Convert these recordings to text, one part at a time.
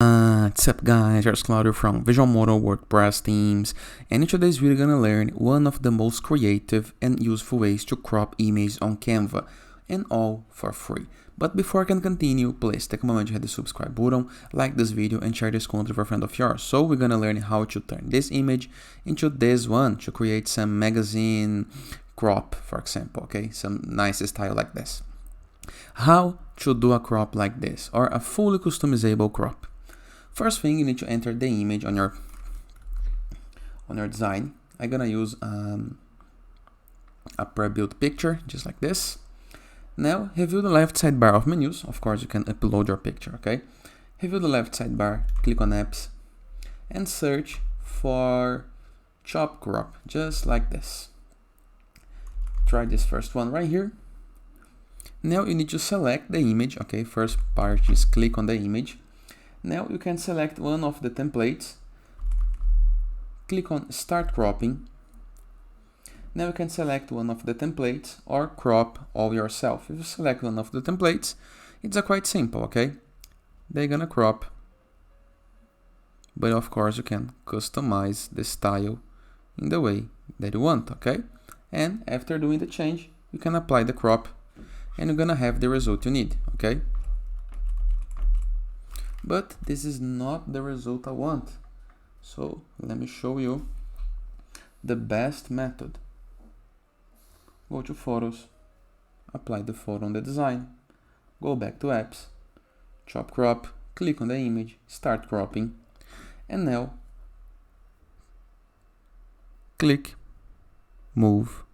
What's up guys, here's Claudio from Visualmodo WordPress themes, and in today's video we're gonna learn one of the most creative and useful ways to crop images on Canva, and all for free. But before I can continue, please take a moment to hit the subscribe button, like this video and share this content with a friend of yours. So we're gonna learn how to turn this image into this one to create some magazine crop, for example, okay? Some nice style like this. How to do a crop like this, or a fully customizable crop? First thing, you need to enter the image on your design. I'm gonna use a pre-built picture, just like this. Now, review the left sidebar of menus. Of course, you can upload your picture, okay? Review the left sidebar, click on apps, and search for chop crop, just like this. Try this first one right here. Now you need to select the image, okay? First part is click on the image. Now you can select one of the templates, click on start cropping. Now you can select one of the templates or crop all yourself. If you select one of the templates, it's quite simple, okay? They're gonna crop, but of course you can customize the style in the way that you want, okay? And after doing the change, you can apply the crop and you're gonna have the result you need, okay? But this is not the result I want. So let me show you the best method. Go to Photos, apply the photo on the design, go back to Apps, Chop Crop, click on the image, start cropping, and now click, move,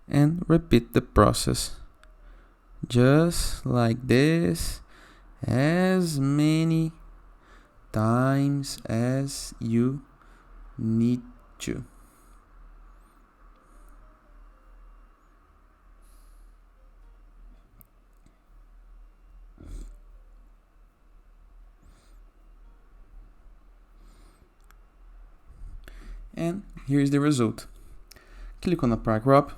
and repeat the process. Just like this, as many times as you need to. And here's the result. Click on Apply Crop,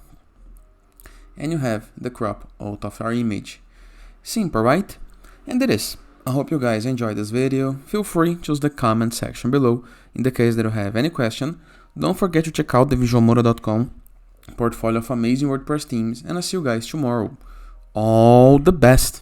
and you have the crop out of our image. Simple, right? And it is. I hope you guys enjoyed this video. Feel free to use the comment section below in the case that you have any question. Don't forget to check out the Visualmodo.com portfolio of amazing WordPress themes, and I'll see you guys tomorrow. All the best!